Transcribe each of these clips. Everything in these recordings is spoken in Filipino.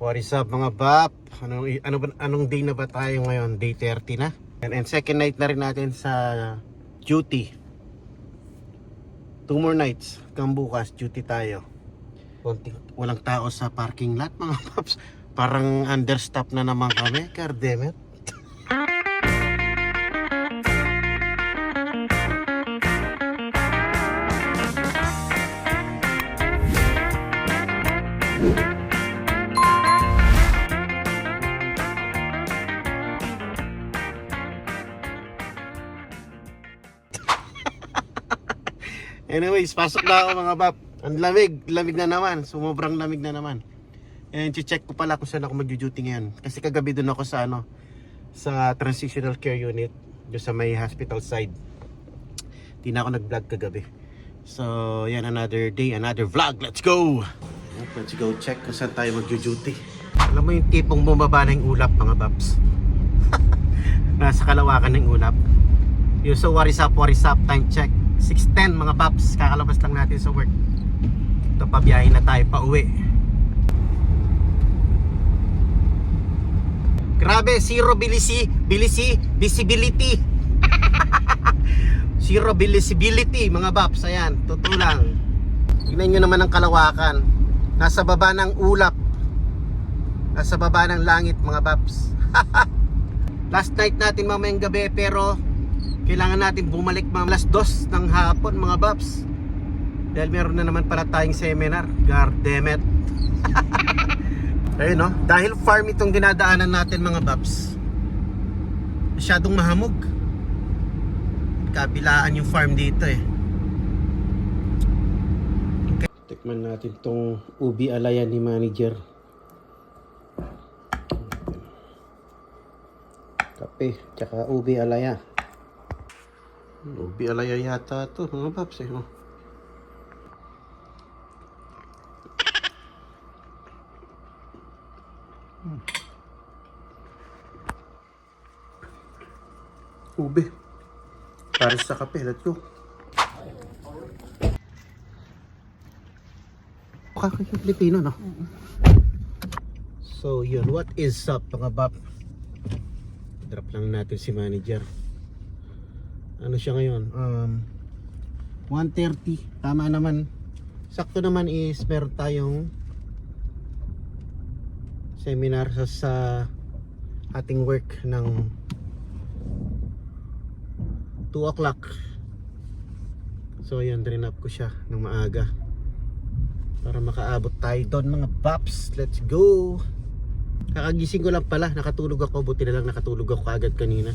What is up mga bap? Anong day na ba tayo ngayon? Day 30 na. And second night na rin natin sa duty. 2 more nights. Hanggang bukas duty tayo. Walang tao sa parking lot mga paps. Parang understaff na naman kami. Kardemet. Anyways, pasok na ako mga bab. Ang lamig na naman. Sumobrang lamig na naman. And check ko pala kung saan ako mag-duty ngayon. Kasi kagabi doon ako sa transitional care unit, doon sa may hospital side. Di na ako nag-vlog kagabi. So, yan, another day, another vlog. Let's go! Let's go check kung saan tayo mag-duty. Alam mo yung tipong bumaba na yung ulap mga babs. Nasa kalawakan ng ulap. Yung so what is up, time check 6:10 mga paps, kakalabas lang natin sa work. Ito, pabiyahin na tayo pa uwi. Grabe, zero visibility. Zero visibility mga paps, ayan, totoo lang. Tignan nyo naman ang kalawakan. Nasa baba ng ulap, nasa baba ng langit mga paps. Last night natin mamayang gabi, pero kailangan natin bumalik mga alas 2 ng hapon mga babs. Dahil meron na naman pala tayong seminar. Gardemet. Ayun no, dahil farm itong dinadaanan natin mga babs, masyadong mahamog. Kabilaan yung farm dito eh. Okay. Tikman natin tong ubi alaya ni manager. Kape, tsaka ubi alaya. Ubi alaya yata ito mga paps eh. Ubi para sa kape, let's go. Kakayong Pilipino no? So yun, what is up mga bap? Drop lang natin si manager. Ano siya ngayon? 1:30. Tama naman. Sakto naman is meron tayong seminar sa ating work ng 2 o'clock. So yun, drain up ko siya ng maaga para makaabot tayo doon mga paps. Let's go. Kakagising ko lang pala. Nakatulog ako. Buti na lang nakatulog ako agad kanina.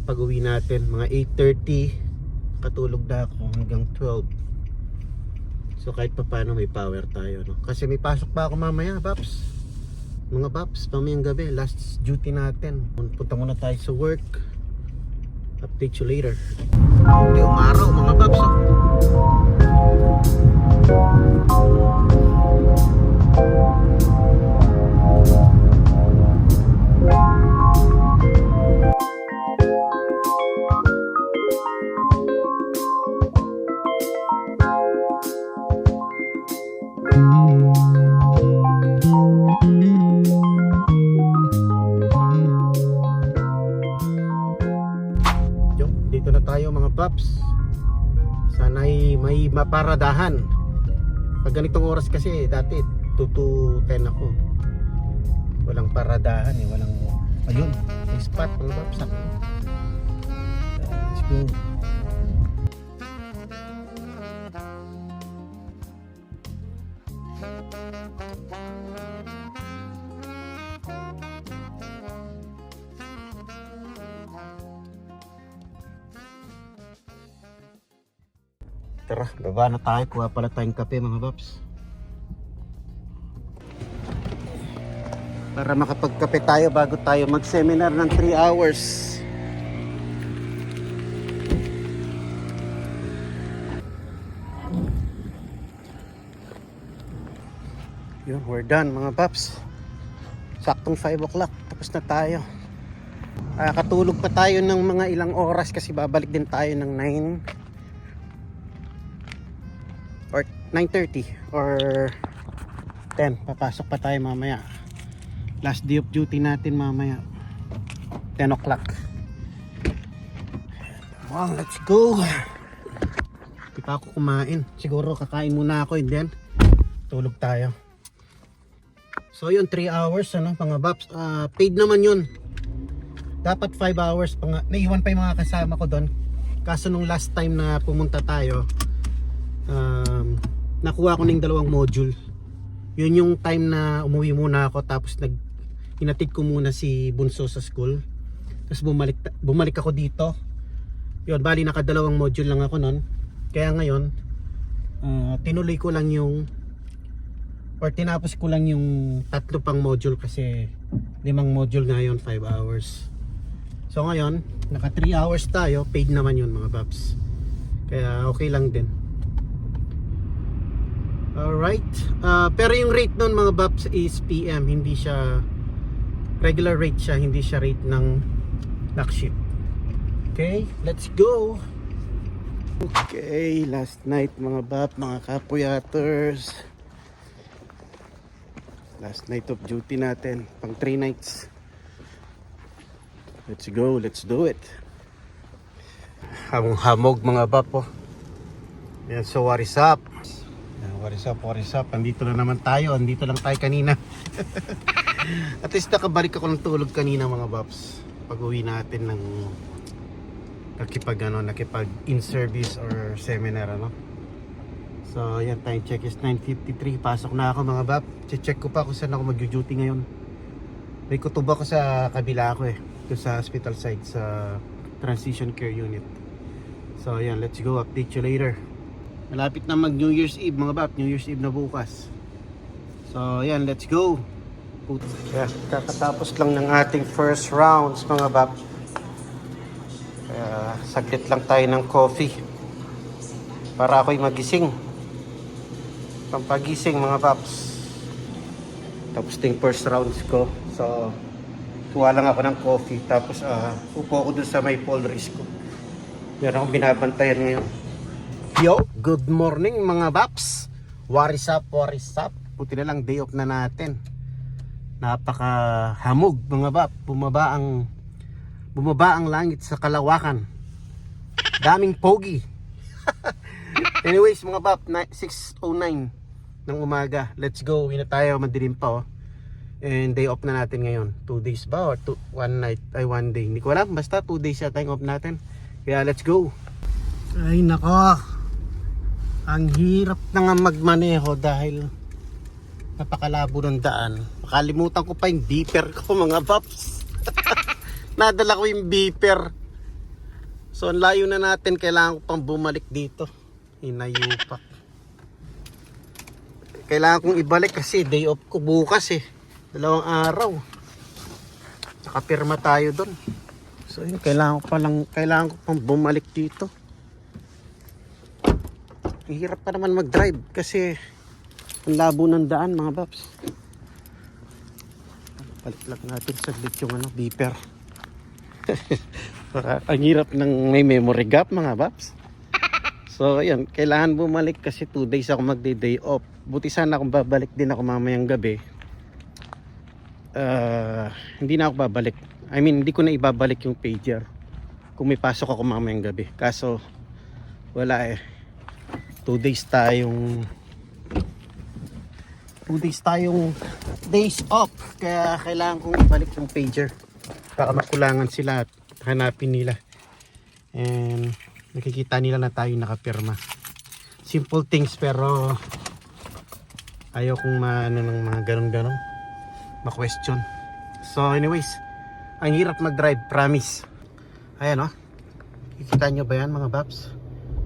Pag uwi natin mga 8:30, katulog na ako hanggang 12. So kahit pa paano may power tayo no? Kasi may pasok pa ako mamaya paps. Mga paps, mamayang gabi, last duty natin. Punta muna tayo sa work. Update you later. Hindi umaraw mga paps oh. Dito na tayo mga paps. Sana'y may maparadahan. Pag ganitong oras kasi dati 2 to 10 ako. Walang paradahan eh, walang ayun, may spot mga paps. Let's go. Tara, baba na tayo. Kuha pala tayong kape mga paps. Para makapagkape tayo bago tayo mag-seminar ng 3 hours. Yun, we're done mga paps. Saktong 5 o'clock. Tapos na tayo. Katulog pa tayo ng mga ilang oras kasi babalik din tayo ng 9 or 9:30 or 10. Papasok pa tayo mamaya. Last day of duty natin mamaya. 10 o'clock. Come on, let's go. Hindi pa ako kumain. Siguro kakain muna ako and then tulog tayo. So yun, 3 hours ano, mga Baps. Paid naman yun. Dapat 5 hours. Naiwan pa yung mga kasama ko doon. Kaso nung last time na pumunta tayo, nakuha ko ng 2 module. Yun yung time na umuwi muna ako, tapos hinatid ko muna si Bunso sa school. Tapos bumalik ako dito. Yun, bali naka 2 module lang ako nun. Kaya ngayon, tinuloy ko lang yung, or tinapos ko lang yung 3 pang module kasi 5 module ngayon, 5 hours. So ngayon, naka 3 hours tayo, paid naman yun mga Babs. Kaya okay lang din. Alright, pero yung rate nun mga Babs is PM, hindi siya regular rate siya, hindi siya rate ng knock shift. Okay, let's go. Okay, last night mga Babs, mga kapuyaters. Last night of duty natin, pang 3 nights. Let's go, let's do it. Hamog mga Babs. Yan, so what is up? What is up? Andito na naman tayo. Andito lang tayo kanina. At least nakabalik ako ng tulog kanina mga Babs. Pag uwi natin ng nakipag in-service or seminar ano. So yan, time check is 9:53. Pasok na ako mga Babs. Check ko pa kung saan ako mag-duty ngayon. May kutob ako sa kabila ko doon sa hospital side sa transition care unit. So yan, let's go. Update you later. Malapit na mag New Year's Eve mga Babs. New Year's Eve na bukas. So yan, let's go. Yeah, kakatapos lang ng ating first rounds mga Babs. Kaya saglit lang tayo ng coffee para ako'y magising. Pampagising mga Babs. Tapos yung first rounds ko. So kuha lang ako ng coffee. Tapos upo ako dun sa may polris ko. Meron akong binabantayan ngayon. Yo, good morning mga Babs. What is up? Buti na lang day off na natin. Napakahamog mga Babs. Bumaba ang langit sa kalawakan. Daming pogi. Anyways mga Babs, 6:09 ng umaga. Let's go. Uwi na tayo, madilim pa And day off na natin ngayon. 2 days ba or 1 day? Hindi ko alam, basta 2 days yata yung off natin. Kaya let's go. Ay nako, ang hirap na nga magmaneho dahil napakalabo ng daan. Makalimutan ko pa yung beeper ko mga Babs. Nadala ko yung beeper. So ang layo na natin, kailangan ko pang bumalik dito. Inayupak. Kailangan kong ibalik kasi day off ko bukas 2 araw. Nakapirma tayo doon. So yun, kailangan ko pang bumalik dito. Ang hirap pa naman mag-drive kasi ang labo ng daan mga Babs. Balik lang natin saglit yung beeper. Ang hirap ng may memory gap mga Babs. So ayan, kailangan bumalik kasi 2 days ako magde-day off. Buti sana kung babalik din ako mamayang gabi. Hindi na ako babalik. I mean, hindi ko na ibabalik yung pager kung may pasok ako mamayang gabi. Kaso wala 2 days tayong days off. Kaya kailangan kong ibalik yung pager para makulangan sila at hanapin nila. And nakikita nila na tayo nakapirma. Simple things pero ayaw kong ng mga ganun-ganun ma-question. So anyways, ang hirap mag-drive, promise. Ayan kikita nyo ba yan mga Babs?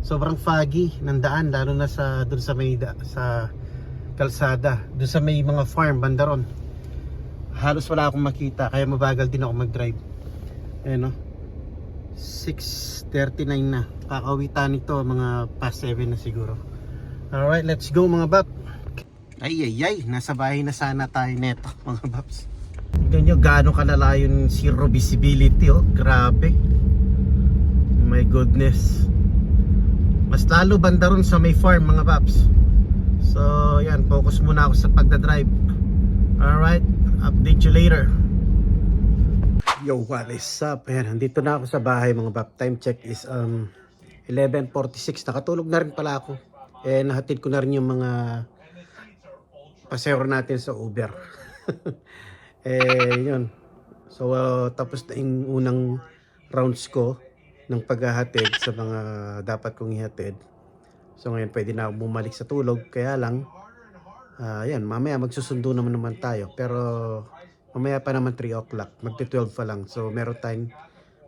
Sobrang foggy ng daan, lalo na doon sa may sa kalsada, doon sa may mga farm banda ron. Halos wala akong makita, kaya mabagal din ako mag-drive. Ayan 6:39 na. Kakawita nito mga past 7 na siguro. Alright, let's go mga Babs. Ay, nasa bahay na sana tayo neto mga Babs. Tignan nyo gaano kalala yung zero visibility grabe. My goodness. Mas lalo banda ron sa may farm mga Babs. So yan, focus muna ako sa pagdadrive. Alright, update update you later. Yo, what is up? Ayan, nandito na ako sa bahay mga bab. Time check is 11:46. Nakatulog na rin pala ako. Nahatid ko na rin yung mga pasero natin sa Uber. Yun. So, tapos na yung unang rounds ko ng paghahatid sa mga dapat kong ihatid. So, ngayon pwede na ako bumalik sa tulog. Kaya lang, yan, mamaya magsusundo naman tayo. Pero, mamaya pa naman 3 o'clock. Magti-12 pa lang. So, meron tayong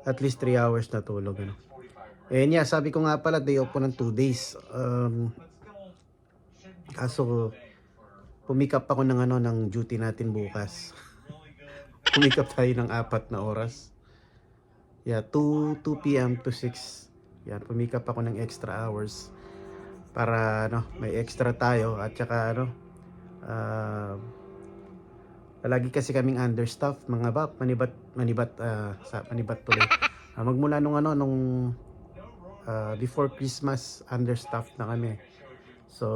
at least 3 hours na tulog. Ano? Yeah, sabi ko nga pala, day off po ng 2 days. Kaso, pumikap ako ng duty natin bukas. Pumikap tayo ng 4 na oras. Yeah, 2 p.m. to 6. Yan, pumikap ako ng extra hours. Para, may extra tayo. At saka, palagi kasi kaming understaff, mga bab, manibat tuloy. Magmula nung before Christmas, understaff na kami. So,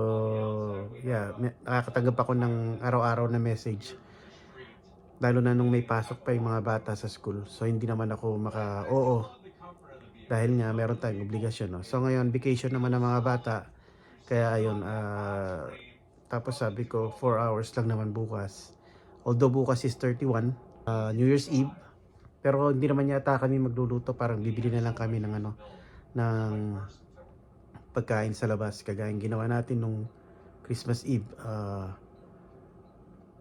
yeah, nakakatanggap ako ng araw-araw na message. Lalo na nung may pasok pa yung mga bata sa school. So, hindi naman ako oo. Dahil nga, meron tayong obligasyon. No? So, ngayon, vacation naman ng mga bata. Kaya, ayun, tapos sabi ko, 4 hours lang naman bukas. Although bukas is 31, New Year's Eve. Pero hindi naman yata kami magluluto. Parang bibili na lang kami ng ng pagkain sa labas, kagaya ginawa natin nung Christmas Eve.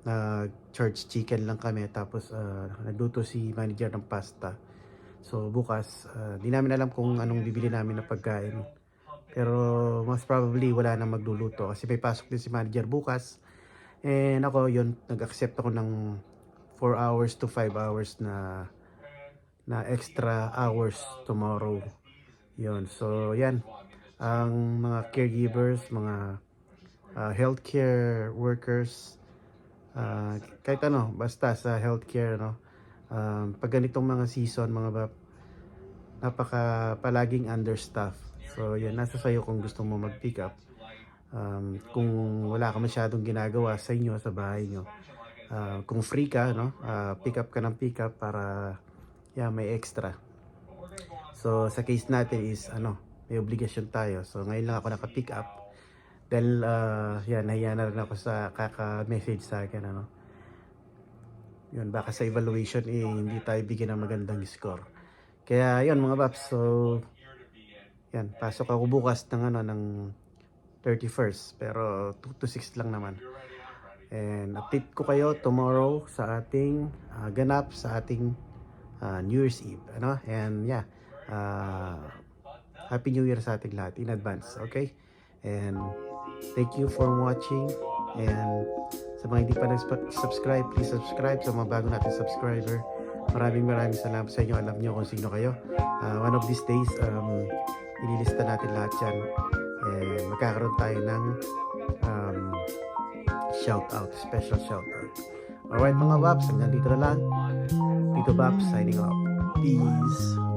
Na church chicken lang kami, tapos nagluto si manager ng pasta. So bukas, di namin alam kung anong bibili namin na pagkain, pero most probably wala nang magluluto kasi may pasok din si manager bukas. And ako yun, nag-accept ako ng 4 hours to 5 hours na extra hours tomorrow. Yun, so yan, ang mga caregivers, mga healthcare workers, kahit basta sa healthcare, pag ganitong mga season, mga palaging understaff. So yan, nasa sayo kung gusto mo mag-pick up. Kung wala ka masyadong ginagawa sa inyo, sa bahay nyo, kung free ka, pick up ka ng pick up para may extra. So sa case natin is may obligasyon tayo. So ngayon lang ako naka-pick up dahil nahiya na rin ako sa kaka-message sa akin. Yun, baka sa evaluation hindi tayo bigyan ng magandang score. Kaya yun mga paps, so yan, pasok ako bukas ng 31st, pero 2 to 6 lang naman. And update ko kayo tomorrow sa ating ganap sa ating New Year's Eve. And yeah, Happy New Year sa ating lahat in advance, okay? And thank you for watching. And sa mga hindi pa nag-subscribe, please subscribe. Sa mga bago natin subscriber, maraming salamat sa inyo. Alam nyo kung sino kayo. One of these days, ililista natin lahat yan. And magkakaroon tayo ng shoutout, special shoutout. Alright mga Babs, hanggang dito na lang. Tito Babs signing off. Peace.